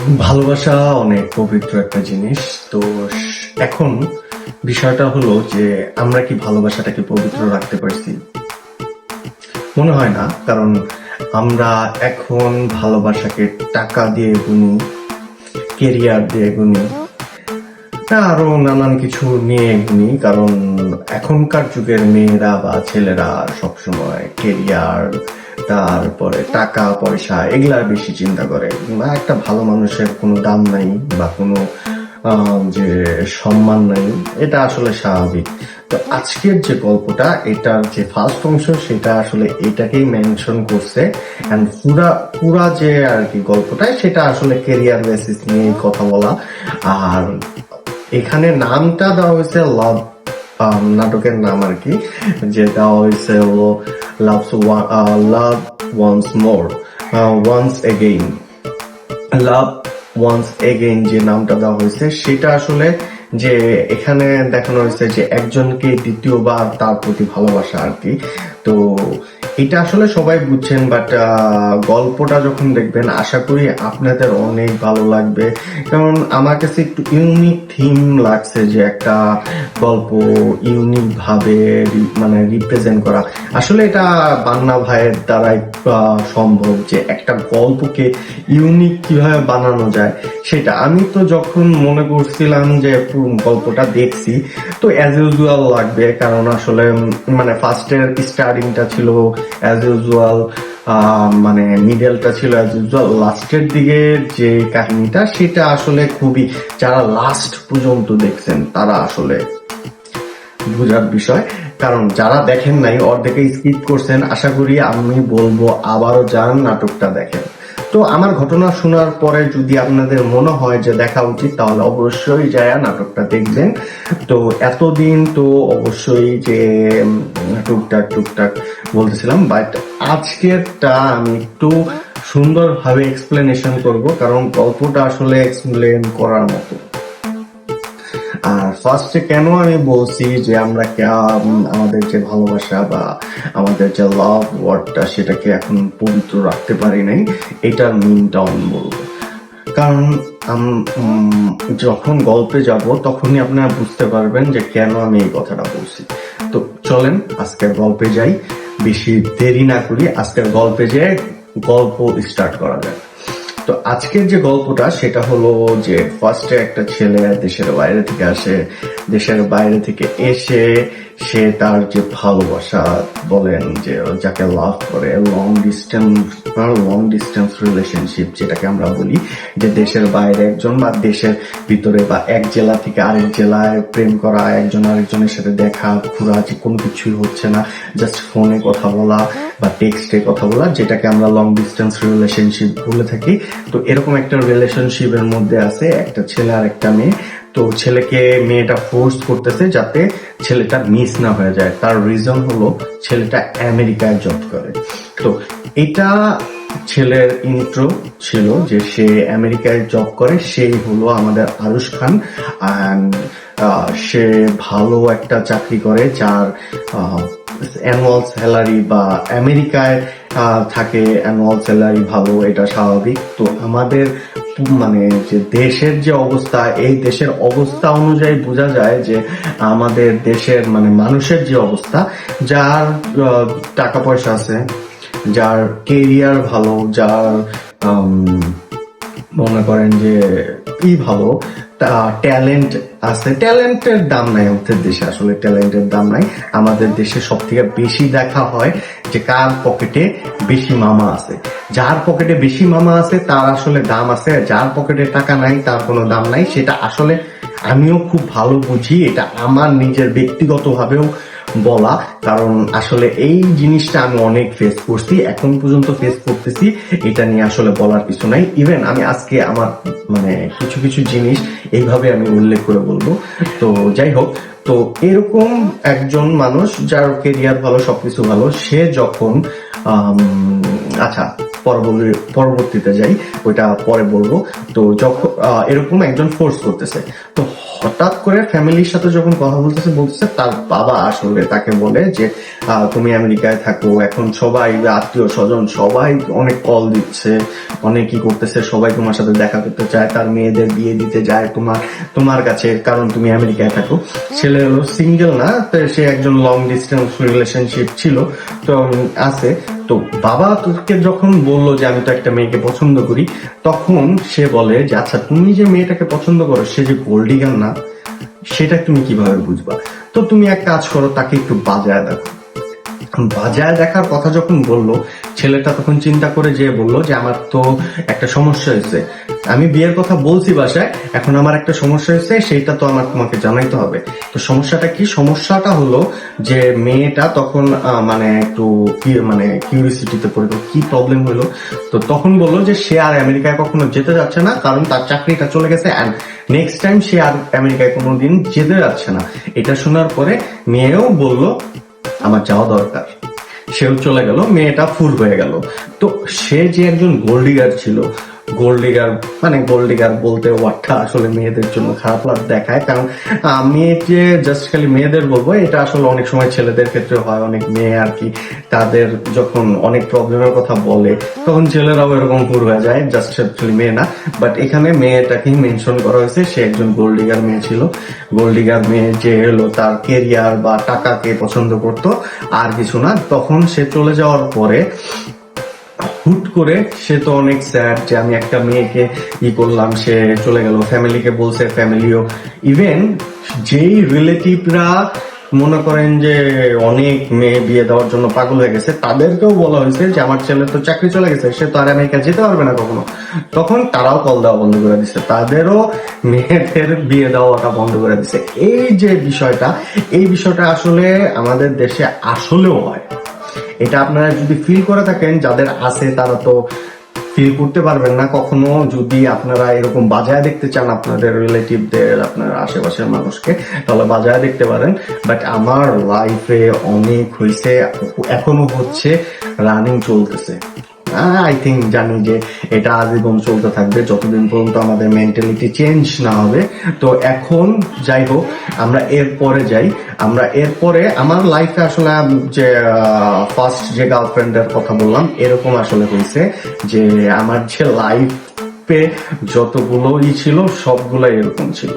ভালোবাসা অনেক পবিত্র একটা জিনিস। তো এখন বিষয়টা হলো যে আমরা কি ভালোবাসাটাকে পবিত্র রাখতে পারছি? মনে হয় না। কারণ আমরা এখন ভালোবাসাকে টাকা দিয়ে গুনি, কেরিয়ার দিয়ে গুনি, আরো নানান কিছু নিয়ে গুনি। কারণ এখনকার যুগের মেয়েরা বা ছেলেরা সবসময় কেরিয়ার, তারপরে টাকা পয়সা এগুলার বেশি চিন্তা করে। বা একটা ভালো মানুষের কোনো দাম নাই বা কোনো যে সম্মান নাই, এটা আসলে স্বাভাবিক। তো আজকের যে গল্পটা, এটার যে ফার্স্ট অংশ সেটা আসলে এটাকেই মেনশন করছে। এন্ড পুরা যে আর কি গল্পটা, সেটা আসলে কেরিয়ার বেসিস নিয়ে কথা বলা। আর এখানে নামটা দেওয়া হয়েছে লাভ, নাটকের নাম আর কি, যে দেওয়া হয়েছে হলো লাভ লাভ ওয়ান্স মোর, ওয়ান্স এগেইন। লাভ ওয়ান্স এগেইন যে নামটা দেওয়া হয়েছে, সেটা আসলে যে এখানে দেখানো হয়েছে যে একজনকে দ্বিতীয়বার তার প্রতি ভালোবাসা আর কি। তো এটা আসলে সবাই বুঝছেন, বাট গল্পটা যখন দেখবেন আশা করি আপনাদের অনেক ভালো লাগবে। কারণ আমার কাছে একটু ইউনিক থিম লাগছে, যে একটা গল্প ইউনিক ভাবে মানে রিপ্রেজেন্ট করা। আসলে এটা বান্না ভাইয়ের দ্বারাই সম্ভব, যে একটা গল্পকে ইউনিক কিভাবে বানানো যায় সেটা। আমি তো যখন মনে করছিলাম যে গল্পটা দেখছি, তো অ্যাজ ইউজুয়াল লাগবে। কারণ আসলে মানে ফার্স্টের স্টার্টিংটা ছিল অ্যাজ ইউজুয়াল, মানে মিডলটা ছিল অ্যাজ ইউজুয়াল, লাস্টের দিকে যে কাহিনীটা সেটা আসলে খুবই, যারা লাস্ট পর্যন্ত দেখছেন তারা আসলে বোঝার বিষয়। কারণ যারা দেখেন নাই, অর্ধেকে স্কিপ করছেন, আশা করি আমি বলবো আবারও যান, নাটকটা দেখেন। তো আমার ঘটনা শোনার পরে যদি আপনাদের মনে হয় যে দেখা উচিত, তাহলে অবশ্যই যায় নাটকটা দেখবেন। তো এতদিন তো অবশ্যই যে টুকটাক টুকটাক বলতেছিলাম, বাট আজকেরটা আমি একটু সুন্দরভাবে এক্সপ্লেনেশন করব, কারণ গল্পটা আসলে এক্সপ্লেন করার মতো। আর ফার্স্টে কেন আমি বলছি যে আমরা আমাদের যে ভালোবাসা বা আমাদের যে লাভ ওয়ার্ডটা, সেটাকে এখন পবিত্র রাখতে পারি নাই, এটার মিনটা আমি বলবো। কারণ যখন গল্পে যাব তখনই আপনারা বুঝতে পারবেন যে কেন আমি এই কথাটা বলছি। তো চলেন আজকের গল্পে যাই, বেশি দেরি না করি, আজকের গল্পে যেয়ে গল্প স্টার্ট করা যায়। তো আজকের যে গল্পটা সেটা হলো যে ফার্স্টে একটা ছেলে দেশের বাইরে থেকে আসে। দেশের বাইরে থেকে এসে সে তার যে ভালোবাসা বলেন, যে যাকে লাভ করে, লং ডিস্টেন্স রিলেশনশিপ যেটাকে আমরা বলি, যে দেশের বাইরে একজন বা দেশের ভিতরে বা এক জেলা থেকে আরেক জেলায় প্রেম করা, একজন আরেকজনের সাথে দেখা ঘোরা, যে কোনো কিছুই হচ্ছে না, জাস্ট ফোনে কথা বলা বা টেক্সটে কথা বলা, যেটাকে আমরা লং ডিস্টেন্স রিলেশনশিপ বলে থাকি। তো এরকম একটা রিলেশনশিপের মধ্যে আছে একটা ছেলে আর একটা মেয়ে। তো ছেলেকে মেয়েটা ফোর্স করতেছে যাতে ছেলেটা মিস না হয়ে যায়। তার রিজন হলো ছেলেটা আমেরিকায় জব করে। তো এটা ছেলের ইন্ট্রো ছিল, যে সে আমেরিকায় জব করে, সেই হলো আমাদের আরুশ খান। অ্যান্ড সে ভালো একটা চাকরি করে, যার অ্যানুয়াল স্যালারি বা আমেরিকায় থাকে অ্যানুয়াল স্যালারি ভালো, এটা স্বাভাবিক। তো আমাদের মানে যে দেশের যে অবস্থা, এই দেশের অবস্থা অনুযায়ী বোঝা যায় যে আমাদের দেশের মানে মানুষের যে অবস্থা, যার টাকা পয়সা আছে, যার কেরিয়ার ভালো, যার মনে করেন যে কি ভালো, ট্যালেন্ট আছে, ট্যালেন্টের দাম নাই আমাদের দেশে। আসলে ট্যালেন্টের দাম নাই আমাদের দেশে। সব থেকে বেশি দেখা হয় যে কার পকেটে বেশি মামা আছে। যার পকেটে বেশি মামা আছে তার আসলে দাম আছে, যার পকেটে টাকা নাই তার কোনো দাম নাই। সেটা আসলে আমিও খুব ভালো বুঝি, এটা আমার নিজের ব্যক্তিগত ভাবেও বলা। কারণ আসলে এই জিনিসটা আমি অনেক ফেস করছি, এখন পর্যন্ত ফেস করতেছি, এটা নিয়ে আসলে বলার কিছু নাই। ইভেন আমি আজকে আমার মানে কিছু কিছু জিনিস এইভাবে আমি উল্লেখ করে বলবো। তো যাই হোক, তো এরকম একজন মানুষ যার কেরিয়ার ভালো, সবকিছু ভালো, সে যখন আচ্ছা পরবর্তীতে যাই, ওইটা পরে বলবো। তো যখন এরকম একজন ফোর্স করতেছে, তো হঠাৎ করে ফ্যামিলির সাথে যখন কথা বলতেছে তার বাবা আসলে তাকে বলে যে তুমি আমেরিকায় থাকো, এখন সবাই আত্মীয় স্বজন সবাই অনেক কল দিচ্ছে, অনেক কি করতেছে, সবাই তোমার সাথে দেখা করতে চায়, তার মেয়েদের বিয়ে দিতে যায় তোমার কাছে, কারণ তুমি আমেরিকায় থাকো। ছেলে হলো সিঙ্গেল না, তো সে একজন লং ডিস্টেন্স রিলেশনশিপ ছিল, তো আছে। তো বাবা তোকে যখন বললো যে আমি তো একটা মেয়েকে পছন্দ করি, তখন সে বলে যে আচ্ছা তুমি যে মেয়েটাকে পছন্দ করো সে যে গোল্ড ডিগার না, সেটা তুমি কিভাবে বুঝবা? তো তুমি এক কাজ করো, তাকে একটু বাজায় দেখো। বাজায় দেখার কথা যখন বললো, ছেলেটা তখন চিন্তা করে যে বললো যে আমার তো একটা সমস্যা হয়েছে, আমি বিয়ের কথা বলছি বাসায়, এখন আমার একটা সমস্যা হয়েছে, সেইটা তো আমার তোমাকে জানাইতে হবে। তো সমস্যাটা কি? সমস্যাটা হলো যে মেয়েটা তখন মানে একটু মানে কিউরিসিটিতে পড়ে গেল, কি প্রবলেম হলো। তো তখন বললো যে সে আর আমেরিকায় কখনো যেতে যাচ্ছে না, কারণ তার চাকরিটা চলে গেছে, অ্যান্ড নেক্সট টাইম সে আর আমেরিকায় কোনোদিন যেতে যাচ্ছে না। এটা শোনার পরে মেয়েও বললো আমার যাওয়া দরকার, সেও চলে গেল, মেয়েটা ফুল হয়ে গেল। তো সে যে একজন গোল্ড ডিগার ছিল, গোল্ড ডিগার বলতে ওয়ার্ডটা আসলে মেয়েদের জন্য খারাপ দেখায়, কারণ আমি যে জাস্ট খালি মেয়েদের বলবো, এটা আসলে অনেক সময় ছেলেদের ক্ষেত্রে হয়। অনেক মেয়ে আর কি তাদের যখন অনেক প্রবলেমের কথা বলে তখন ছেলেরাও এরকম ফুল হয়ে যায়, জাস্ট খালি মেয়ে না। বাট এখানে মেয়েটাকেই মেনশন করা হয়েছে, সে একজন গোল্ড ডিগার মেয়ে ছিল। গোল্ড ডিগার মেয়ে যে হলো তার কেরিয়ার বা টাকাকে পছন্দ করতো, আর কিছু না। তখন সে চলে যাওয়ার পরে হুট করে সে তো অনেক স্যাড যে আমি একটা মেয়েকে করলাম, সে চলে গেল, ফ্যামিলিকে বলছে, ফ্যামিলিও ইভেন যেই রিলেটিভরা মনে করেন যে অনেক মেয়ে বিয়ে দেওয়ার জন্য পাগল হয়ে গেছে, তাদেরকেও বলা হয়েছে যে আমার ছেলে তো চাকরি চলে গেছে, সে তো আর আমেরিকা যেতে পারবে না কখনো। তখন তারাও কল দেওয়া বন্ধ করে দিচ্ছে, তাদেরও মেয়েদের বিয়ে দেওয়াটা বন্ধ করে দিচ্ছে। এই বিষয়টা আসলে আমাদের দেশে আসলেও হয়। এটা আপনারা যদি ফিল করে থাকেন, যাদের আছে তারা তো ফিল করতে পারবেন না কখনো। যদি আপনারা এরকম বাজায় দেখতে চান আপনাদের রিলেটিভদের, আপনার আশেপাশের মানুষকে, তাহলে বাজায় দেখতে পারেন। বাট আমার লাইফে অনেক হয়েছে, এখনো হচ্ছে, রানিং চলতেছে। আই থিঙ্ক জানি যে এটা আজীবন চলতে থাকবে যতদিন পর্যন্ত আমাদের মেন্টালিটি চেঞ্জ না হবে। তো এখন যাই হোক, আমরা এরপরে আমার লাইফে আসলে যে ফার্স্ট যে গার্লফ্রেন্ডের কথা বললাম, এরকম আসলে হয়েছে যে আমার যে লাইফে যতগুলো ছিল সবগুলাই এরকম ছিল।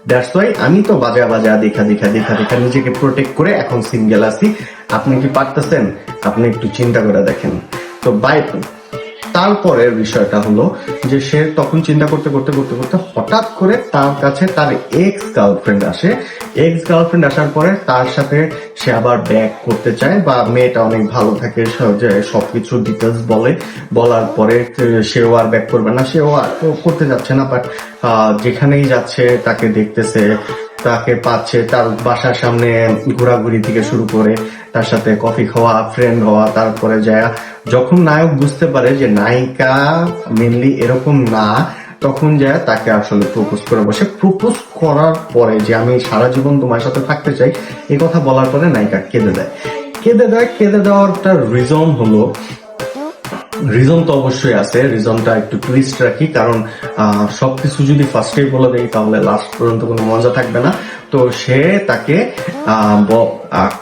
দ্যাটস ওয়াই আমি তো বাজা দেখা নিজেকে প্রোটেক্ট করে এখন সিঙ্গেল আছি। আপনি কি পারতেছেন? আপনি একটু চিন্তা করে দেখেন। তো তারপরের বিষয়টা হলো যে সে তখন চিন্তা করতে হঠাৎ করে তার কাছে তার এক্স গার্লফ্রেন্ড আসার পরে তার সাথে সে আবার ব্যাক করতে চায়, বা মেয়েটা অনেক ভালো থাকে, সবকিছু ডিটেলস বলার পরে সেও আর ব্যাক করবে না, সেও আর করতে যাচ্ছে না। বাট যেখানেই যাচ্ছে তাকে দেখতেছে, তাকে পাচ্ছে, তার বাসার সামনে ঘোরাঘুরি থেকে শুরু করে তার সাথে কফি খাওয়া, ফ্রেন্ড হওয়া, তারপরে যায় যখন নায়ক বুঝতে পারে যে নায়িকা মেনলি এরকম না, তখন যায় তাকে আসলে প্রপোজ করে বসে। প্রপোজ করার পরে যে আমি সারা জীবন তোমার সাথে থাকতে চাই, এই কথা বলার পরে নায়িকা কেঁদে দেওয়ার রিজন তো অবশ্যই আছে। রিজনটা একটু টুইস্ট রাখি, কারণ সবকিছু যদি ফার্স্টেই বলে দেই তাহলে লাস্ট পর্যন্ত কোনো মজা থাকবে না। তো সে তাকে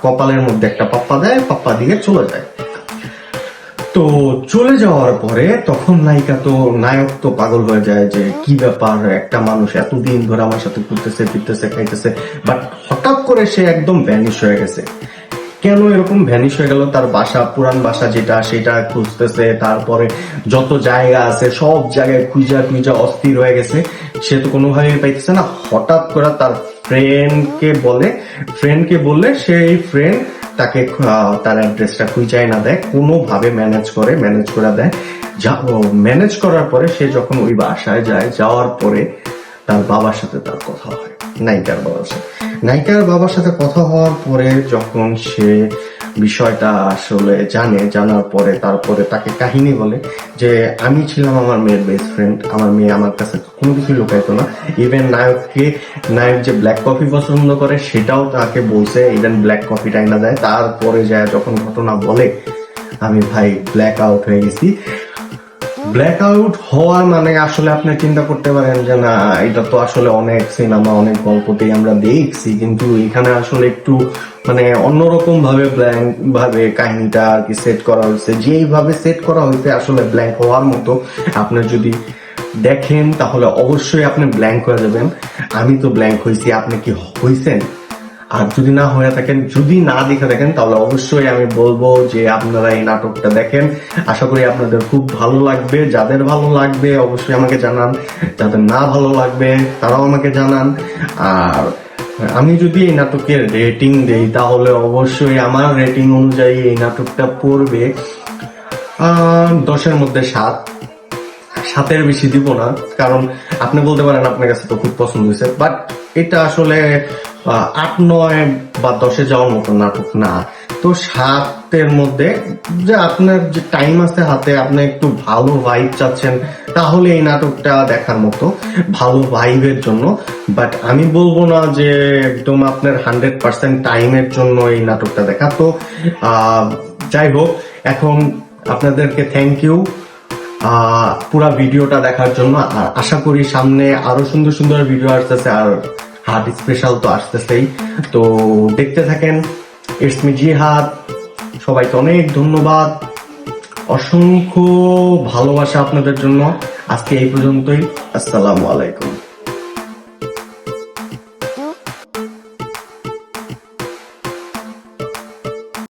কপালের মধ্যে একটা পাপ্পা দেয়, পাপ্পা দিয়ে চলে যায়। তো চলে যাওয়ার পরে তখন নায়ক তো পাগল হয়ে যায় যে কি ব্যাপার, একটা মানুষ এতদিন ধরে আমার সাথে ঘুরতেছে, ফিরতেছে, খাইতেছে, বাট হঠাৎ করে সে একদম ভ্যানিশ হয়ে গেছে। কেন এরকম ভ্যানিশ হয়ে গেল? তার পুরান বাসা সেটা খুঁজতেছে, তারপরে যত জায়গা আছে সব জায়গায় খুঁজা অস্থির হয়ে গেছে, সে তো কোনোভাবেই পাইতেছে না। হঠাৎ করে তার ফ্রেন্ডকে বললে সেই ফ্রেন্ড তাকে তার অ্যাড্রেসটা খুঁজায় না দেয়, কোনোভাবে ম্যানেজ করে দেয়। ম্যানেজ করার পরে সে যখন ওই বাসায় যাওয়ার পরে তার বাবার সাথে তার কথা হয়, নায়িকার বাবার সাথে কথা হওয়ার পরে যখন সে বিষয়টা আসলে জানার পরে তারপরে তাকে কাহিনী বলে যে আমি ছিলাম আমার মেয়ের বেস্ট ফ্রেন্ড, আমার মেয়ে আমার কাছে কোনো কিছু লুকাইতো না। ইভেন নায়ক যে ব্ল্যাক কফি পছন্দ করে সেটাও তাকে বলছে, ইভেন ব্ল্যাক কফিটা এনে দেয়। তারপরে যায় যখন ঘটনা বলে, আমি ভাই ব্ল্যাক আউট হয়ে গেছি। ব্ল্যাক আউট হওয়া মানে আসলে আপনি চিন্তা করতে পারেন যে না, এটা তো আসলে অনেক সিনেমা অনেক গল্পতেই আমরা দেখছি, কিন্তু এখানে আসলে একটু মানে অন্যরকম ভাবে ব্ল্যাঙ্ক ভাবে কাহিনীটা আর কি সেট করা হয়েছে। যেইভাবে সেট করা হয়েছে আসলে ব্ল্যাঙ্ক হওয়ার মতো। আপনি যদি দেখেন তাহলে অবশ্যই আপনি ব্ল্যাঙ্ক হয়ে যাবেন। আমি তো ব্ল্যাঙ্ক হয়েছি, আপনি কি হয়েছেন? আর যদি না হয়ে থাকেন, যদি না দেখে থাকেন, তাহলে অবশ্যই আমি বলবো যে আপনারা এই নাটকটা দেখেন। আশা করি আপনাদের খুব ভালো লাগবে। যাদের ভালো লাগবে অবশ্যই আমাকে জানান, যাদের না ভালো লাগবে তারাও আমাকে জানান। আর আমি যদি এই নাটকের রেটিং দেই তাহলে অবশ্যই আমার রেটিং অনুযায়ী এই নাটকটা পড়বে 10-এর মধ্যে 7। 7-এর বেশি দিব না, কারণ আপনি বলতে পারেন আপনার কাছে তো খুব পছন্দ হয়েছে, বাট এটা আসলে 8-9 বা 10-এ যাওয়ার মতো নাটক না। তো 7-এর মধ্যে, যে আপনার যে টাইম আছে হাতে, আপনি একটু ভালো ভাইব চাচ্ছেন, তাহলে এই নাটকটা দেখার মতো, ভালো ভাইবের জন্য। বাট আমি বলবো না যে একদম আপনার 100% টাইমের জন্য এই নাটকটা দেখা। তো যাই হোক, এখন আপনাদেরকে থ্যাংক ইউ পুরা ভিডিওটা দেখার জন্য। আর আশা করি সামনে আরো সুন্দর সুন্দর ভিডিও আসতেছে, আর হার্ট স্পেশাল তো আসতেছেই। তো দেখতে থাকেন। ইটস মি জিহাদ। সবাইকে অনেক ধন্যবাদ, অসংখ্য ভালোবাসা আপনাদের জন্য। আজকে এই পর্যন্তই। আসসালামু আলাইকুম।